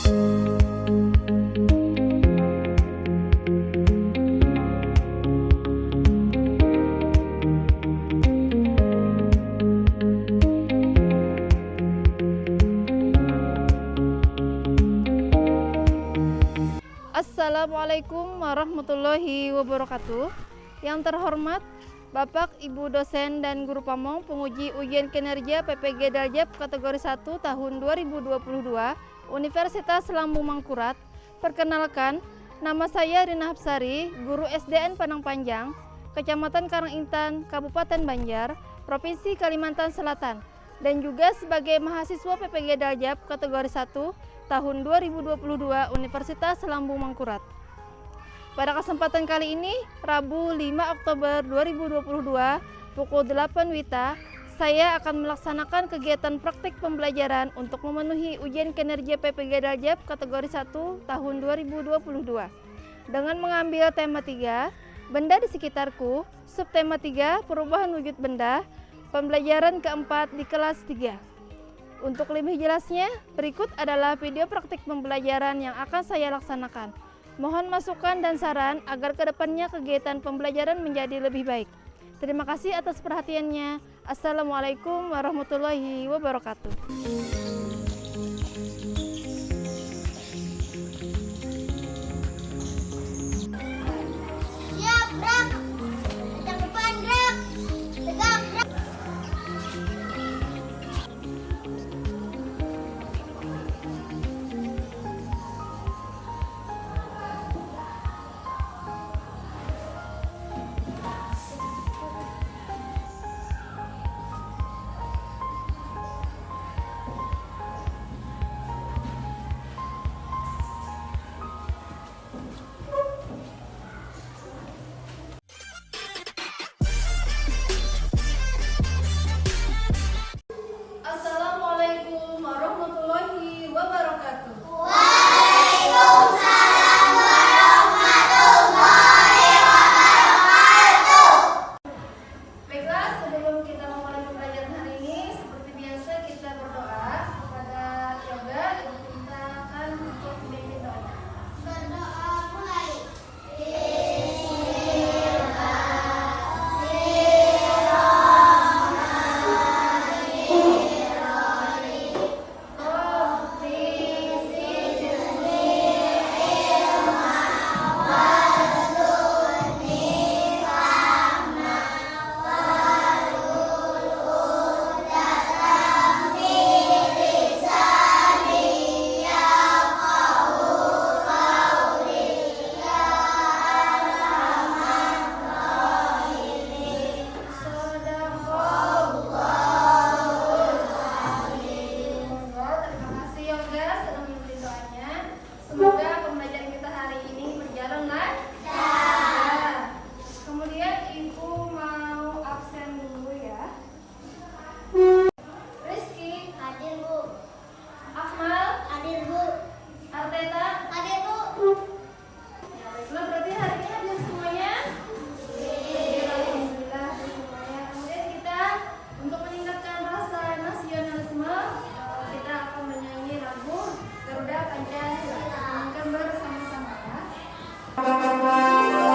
Assalamualaikum warahmatullahi wabarakatuh. Yang terhormat Bapak, Ibu dosen dan guru pamong penguji ujian kinerja PPG Daljab kategori 1 tahun 2022 Universitas Lambung Mangkurat. Perkenalkan, nama saya Rina Hapsari, guru SDN Padang Panjang, Kecamatan Karangintan, Kabupaten Banjar, Provinsi Kalimantan Selatan, dan juga sebagai mahasiswa PPG Daljab kategori 1 tahun 2022 Universitas Lambung Mangkurat. Pada kesempatan kali ini, Rabu 5 Oktober 2022 pukul 8 WITA, saya akan melaksanakan kegiatan praktik pembelajaran untuk memenuhi ujian kinerja PPG Daljab kategori 1 tahun 2022 dengan mengambil tema 3, benda di sekitarku, subtema 3, perubahan wujud benda, pembelajaran keempat di kelas 3. Untuk lebih jelasnya, berikut adalah video praktik pembelajaran yang akan saya laksanakan. Mohon masukan dan saran agar kedepannya kegiatan pembelajaran menjadi lebih baik. Terima kasih atas perhatiannya. Assalamualaikum warahmatullahi wabarakatuh. Siap, gerak. Yang depan gerak. Tegak, gerak. Assalamualaikum warahmatullahi wabarakatuh. Waalaikumsalam warahmatullahi wabarakatuh. Baiklah, sebelum kita memulai pembelajaran hari ini, seperti biasa kita berdoa kepada Yoga. Ibu kita akan untuk membimbing doanya. Berdoa mulai. Terima kasih Yoga sudah memimpin doanya. Semoga pembelajaran kita hari ini berjalan lancar. Kemudian Ibu mau absen dulu ya. Rizky, Hadir, Bu. Akmal, Hadir, Bu. Arteta. Hadir, Bu. Ya, baiklah, berarti hari ini hadir semuanya. Alhamdulillah hadir semuanya. Kemudian kita untuk meningkatkan rasa nasionalisme, kita akan menyanyi lagu Garuda Pancasila. Nyanyikan bersama-sama ya. Pancasila,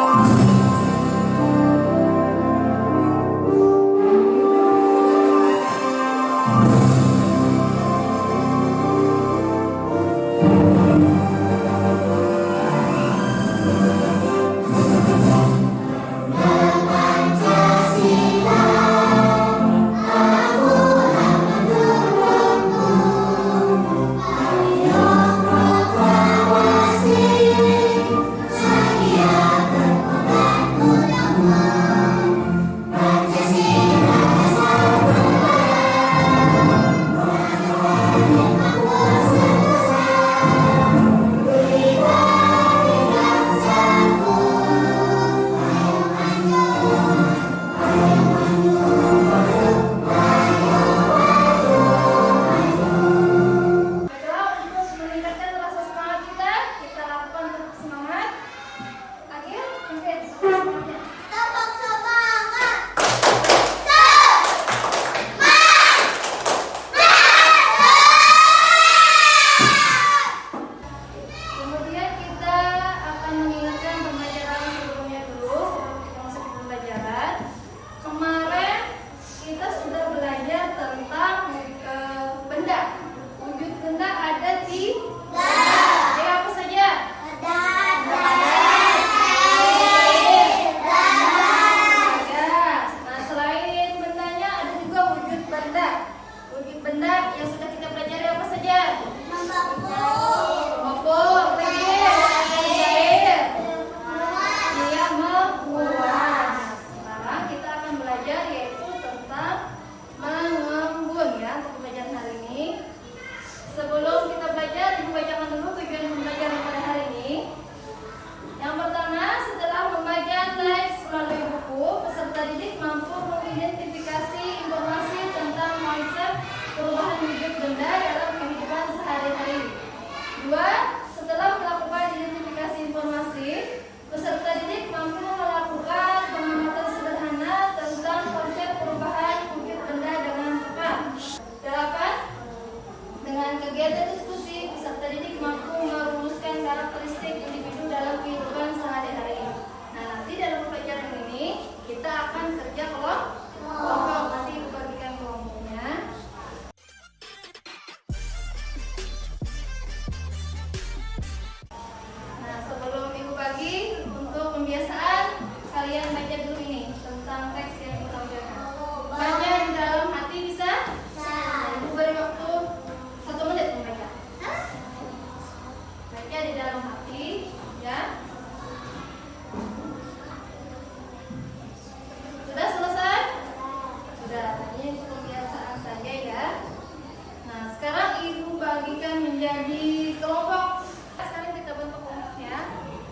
Sekarang kita bentuk kelompoknya.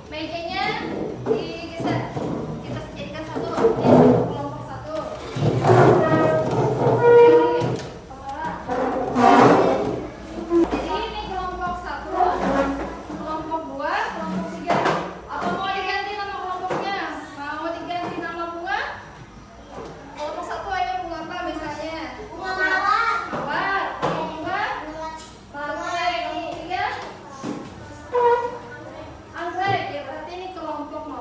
Mejanya digeser. Kita jadikan satu. Ini kelompok satu. Jadi ini kelompok satu, kelompok dua, kelompok tiga. Apa mau diganti nama kelompoknya? Mau diganti nama bunga? Kelompok satu ayo bunga apa misalnya? Bunga mawar. Mawar. Kelompok dua? Mawar. Kelompok tiga? Anggrek. Ya berarti ini kelompok mawar.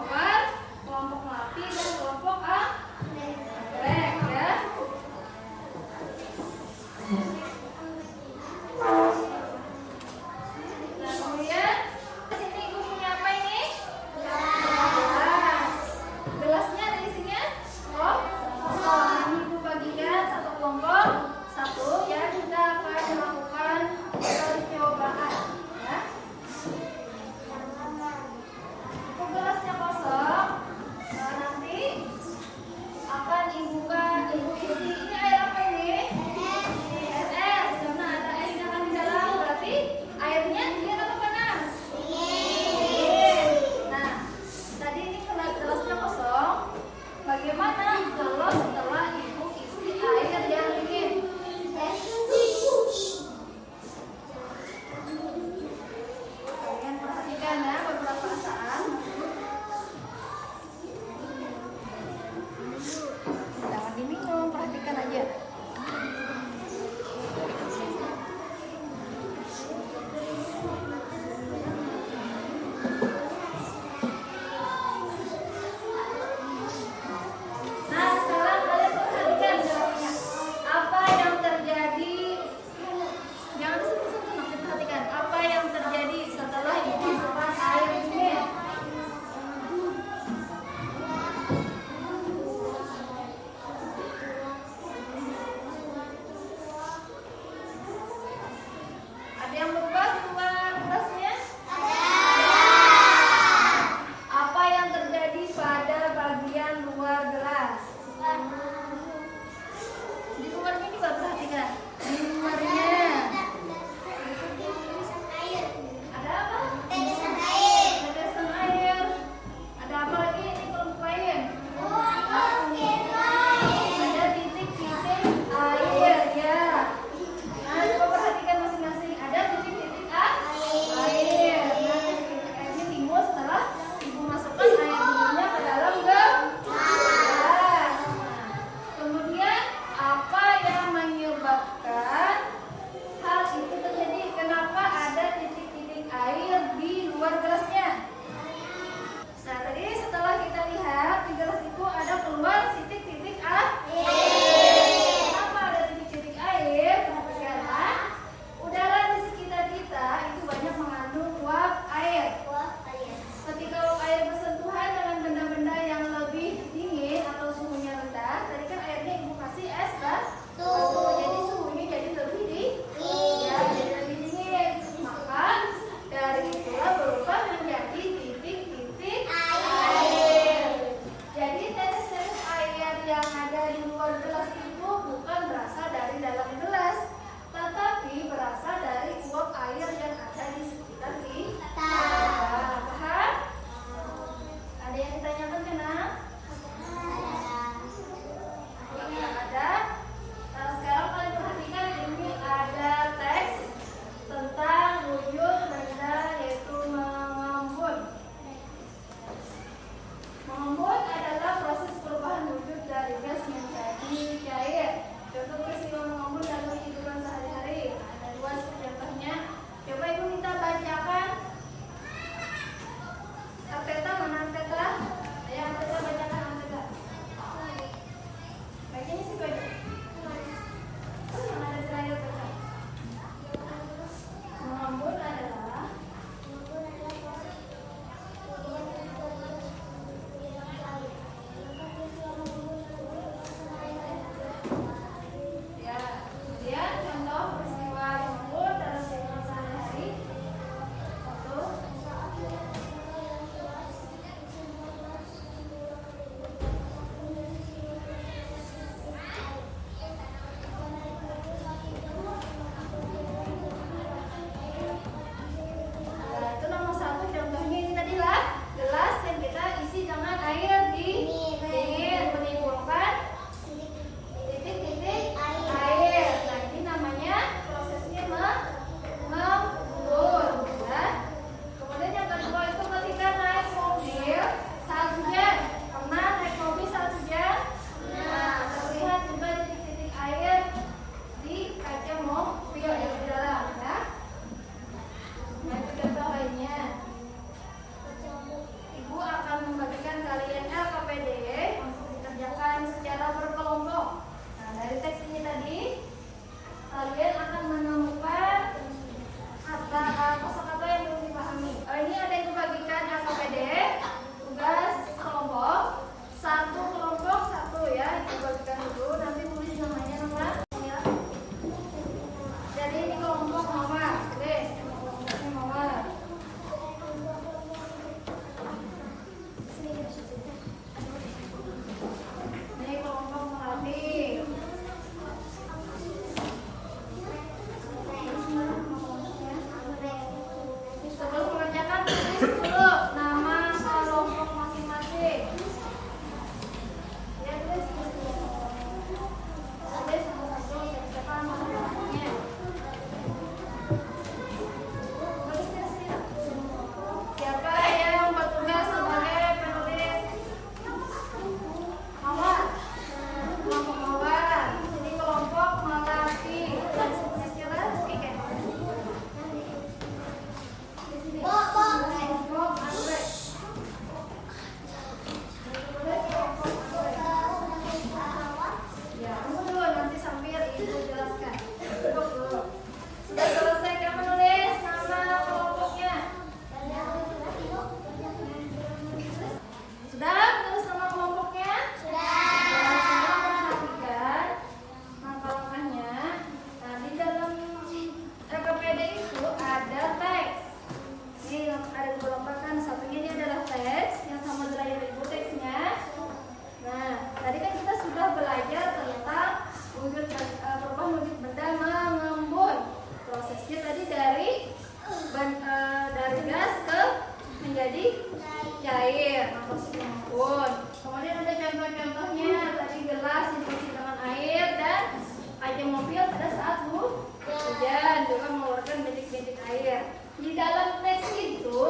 hujan juga mengeluarkan bintik-bintik air. Di dalam teks itu,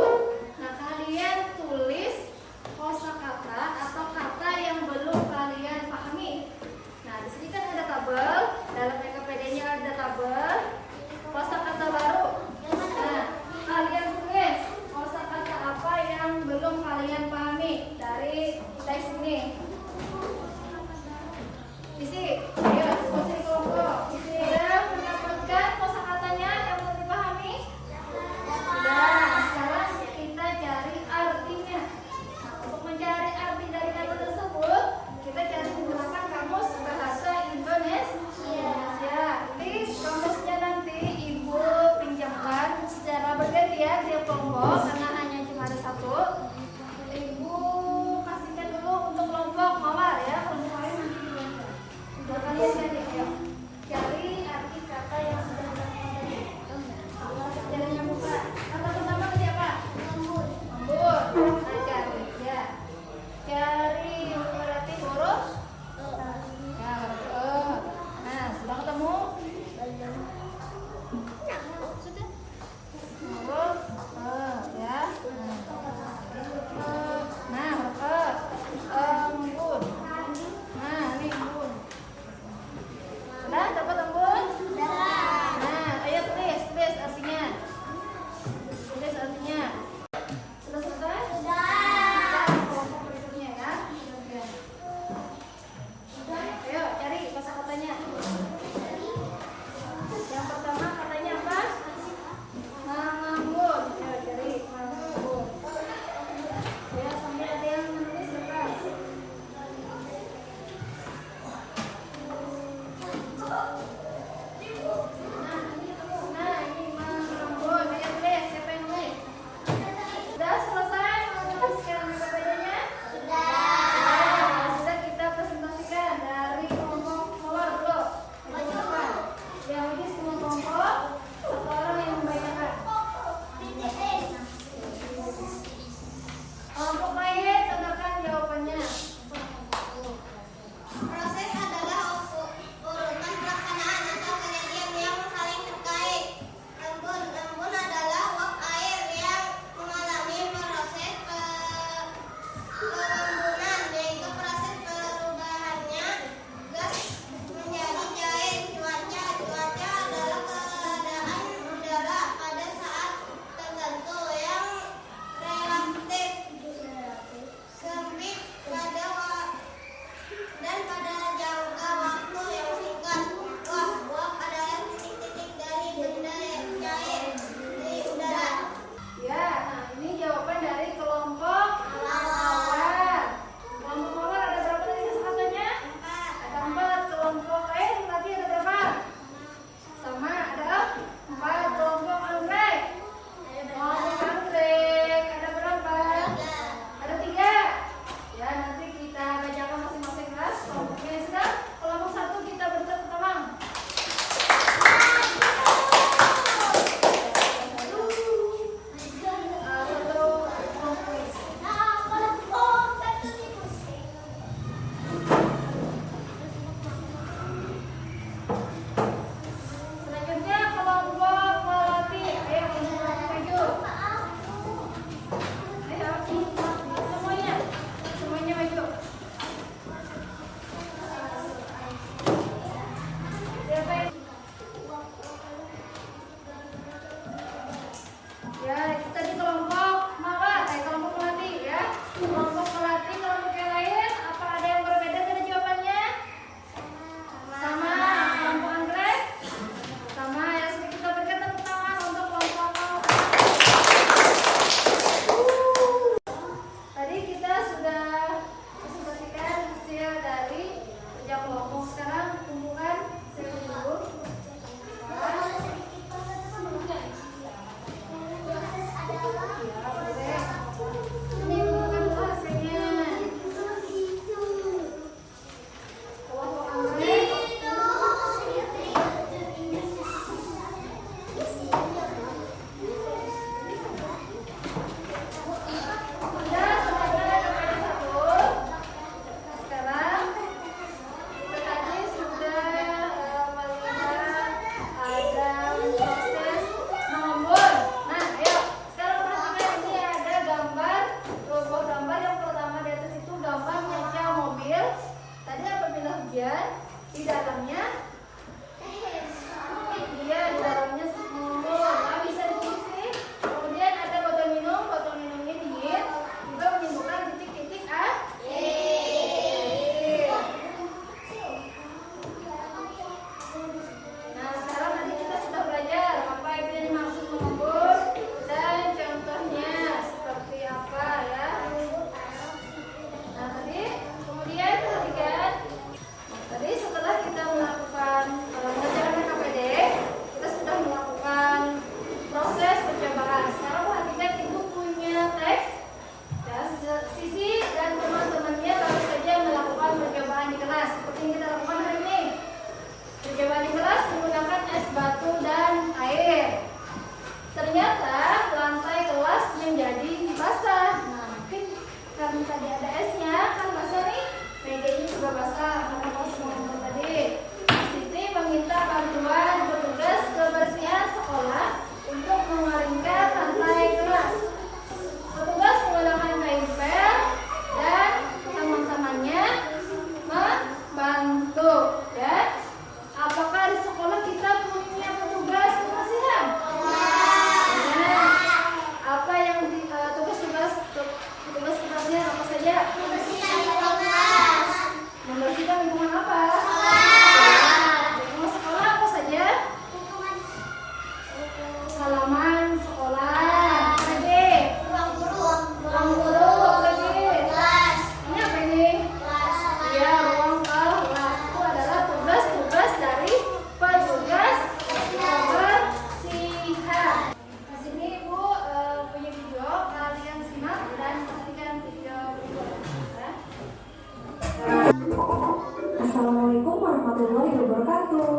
nah kalian tulis kosakata atau kata yang belum kalian pahami. Nah, di sini kan ada tabel, dalam PKPD-nya ada tabel kosakata baru. Nah, kalian tulis kosakata apa yang belum kalian pahami dari teks ini. Isi, ayo diskusi kelompok. Isi ya, mendapatkan kosakatanya yang belum dipahami. Sudah, sekarang kita cari artinya. Nah, untuk mencari arti dari kata tersebut, kita cari menggunakan kamus bahasa Indonesia. Jadi kamusnya nanti Ibu pinjamkan secara bergantian tiap kelompok karena hanya cuma ada satu. Ibu kasihkan dulu untuk kelompok mawar ya, kelompok lain nanti dibantu. Udah kalian cari ya. Cari arti kata yang sudah tadi. Caranya buka. Kata pertama tadi apa? Embun. Embun. Nah, cari ya. Cari berarti huruf. Ya, huruf. Nah, sudah ketemu? Sudah. Huruf ya. Nah, huruf embun. Nah, ini embun. Sudah dapat embun? Nah, ayo tulis artinya. Tulis artinya. Sudah selesai? Kelompok berikutnya ya. Ayo cari kosakatanya. Yang pertama katanya apa? Mangambun. Ayo cari mangambun. Ya, sampai ada yang menulis apa? Nah, ini mangambun. Ayo tulis, siapa yang nulis? Sudah selesai menuliskan PPD-nya? Sudah, kita presentasikan dari kelompok mawar dulu. Yang ini semua kelompok, satu orang yang membacakan. Kelompok lain dengarkan jawabannya. Proses adalah urutan pelaksanaan atau kejadian yang saling terkait. Embun adalah uap air yang mengalami proses pengembunan, yaitu proses perubahannya gas menjadi cair. Cuaca adalah keadaan udara pada saat tertentu yang relatif sempit dan pada jangka waktu yang singkat. Uap adalah titik-titik dari benda yang cair di udara. Ya, nah ini jawaban dari kelompok mawar. Kelompok mawar ada berapa tadi kosakatanya? Ada 4. Kelompok lain tadi ada berapa? Sama, ada 4. Kelompok anggrek. Kelompok anggrek ada berapa? Ada 3. Ya, nanti kita bacakan masing-masing kelas. Kelompoknya sudah. Kelompok 1 kita bertepuk tangan. Satu kelompok. Selanjutnya kelompok melati. Ayo kelompok maju. Ayo semuanya maju. Siapa yang ya, kita di kelompok mawar, kelompok melati ya. Kelompok melati, kelompok yang lain, apa ada yang berbeda dari jawabannya? Sama. Kelompok anggrek? Sama ya, sudah kita berikan tepuk tangan untuk kelompok mawar. Tadi kita sudah presentasikan hasil dari kerja kelompok. Sekarang kumpulkan hasil dulu.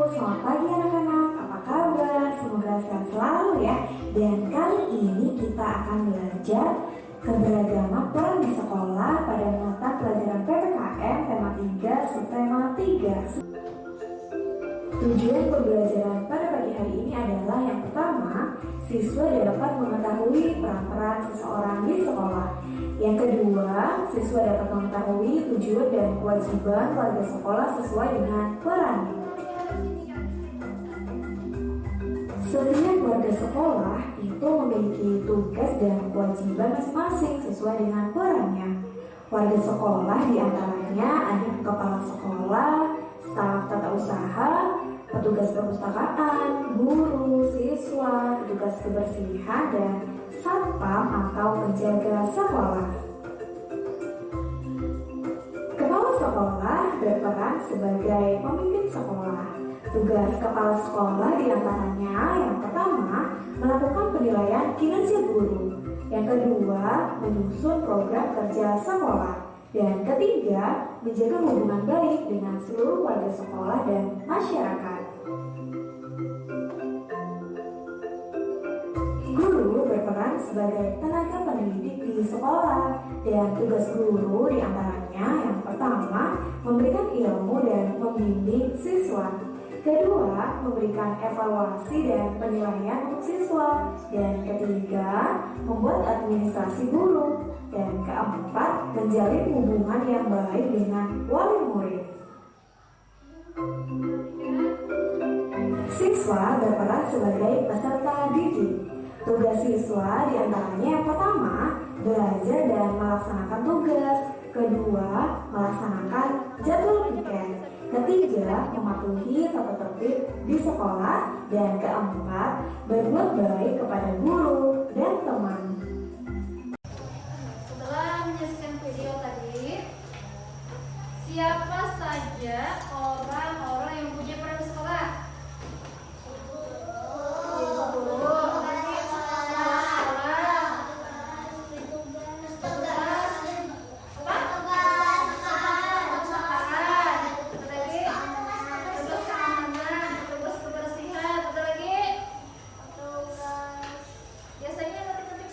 selamat pagi anak-anak, apa kabar? Semoga sehat selalu ya. Dan kali ini kita akan belajar keberagaman peran di sekolah pada mata pelajaran PPKN tema 3 subtema 3. Tujuan pembelajaran pada pagi hari ini adalah yang pertama, siswa dapat mengetahui peran-peran seseorang di sekolah. Yang kedua, siswa dapat mengetahui tujuan dan kewajiban warga sekolah sesuai dengan perannya. Setiap warga sekolah itu memiliki tugas dan kewajiban masing-masing sesuai dengan perannya. Warga sekolah diantaranya ada kepala sekolah, staf tata usaha, petugas perpustakaan, guru, siswa, petugas kebersihan, dan satpam atau penjaga sekolah. Kepala sekolah berperan sebagai pemimpin sekolah. Tugas kepala sekolah diantaranya yang pertama, melakukan penilaian kinerja guru. Yang kedua, menyusun program kerja sekolah. Dan ketiga, menjaga hubungan baik dengan seluruh warga sekolah dan masyarakat. Guru berperan sebagai tenaga pendidik di sekolah, dan tugas guru diantaranya yang pertama, memberikan ilmu dan membimbing siswa. Kedua, memberikan evaluasi dan penilaian untuk siswa. Dan ketiga, membuat administrasi guru. Dan keempat, menjalin hubungan yang baik dengan wali murid. Siswa berperan sebagai peserta didik. Tugas siswa diantaranya yang pertama, belajar dan melaksanakan tugas. Kedua, melaksanakan jadwal piket. Ketiga, mematuhi tata tertib di sekolah. Dan keempat, berbuat baik kepada guru dan teman. Setelah menyaksikan video tadi, siapa saja orang-orang yang punya peran di sekolah? Ibu guru, lagi kepala sekolah, petugas perpustakaan, lagi petugas keamanan, petugas kebersihan, ada lagi biasanya nanti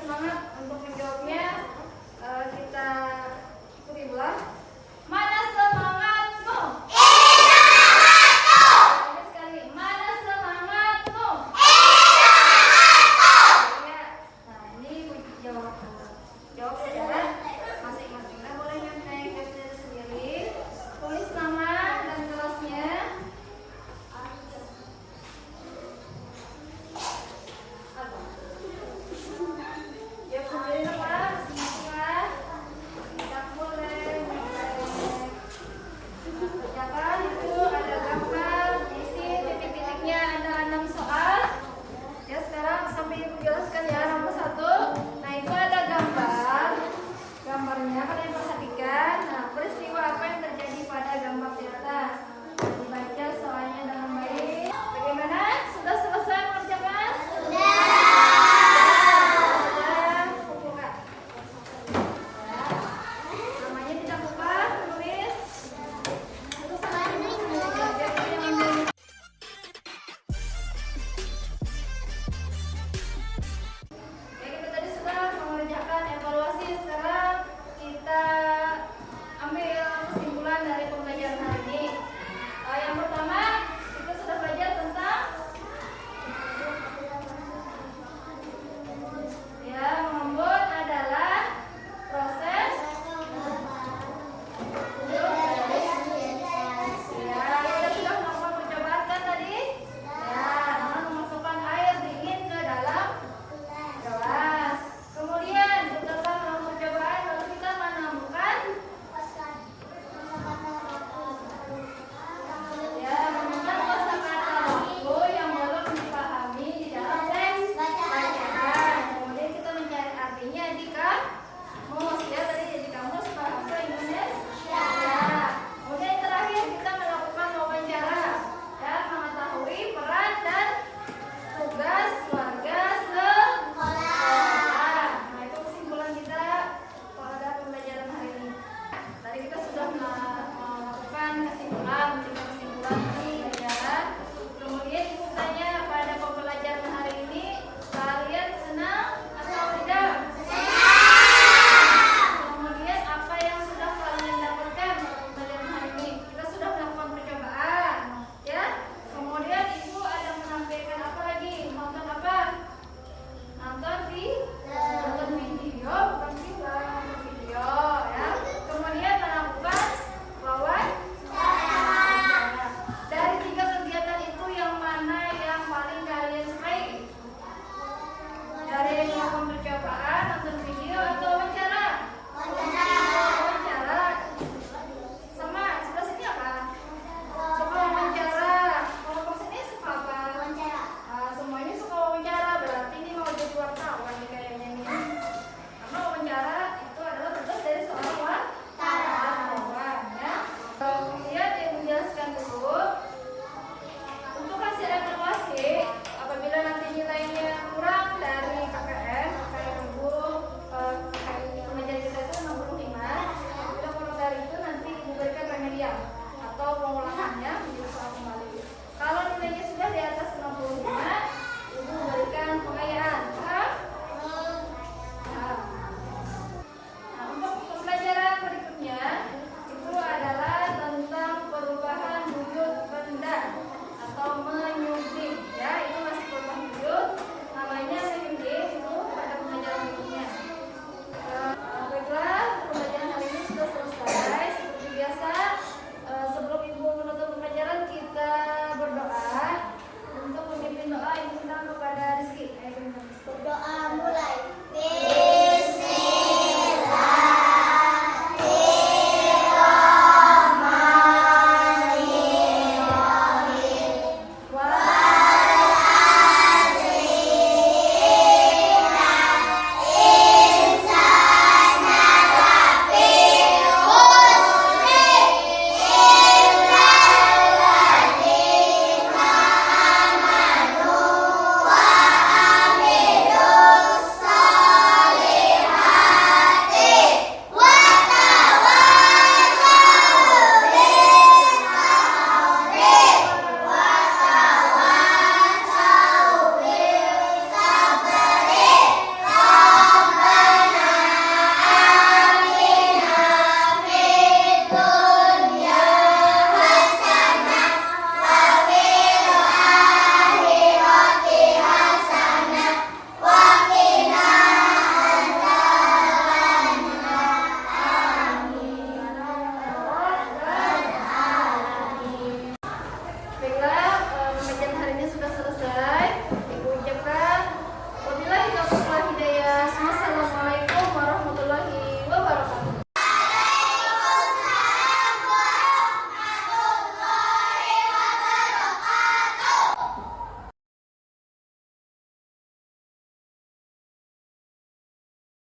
semangat untuk menjawabnya. Kita ikuti bola.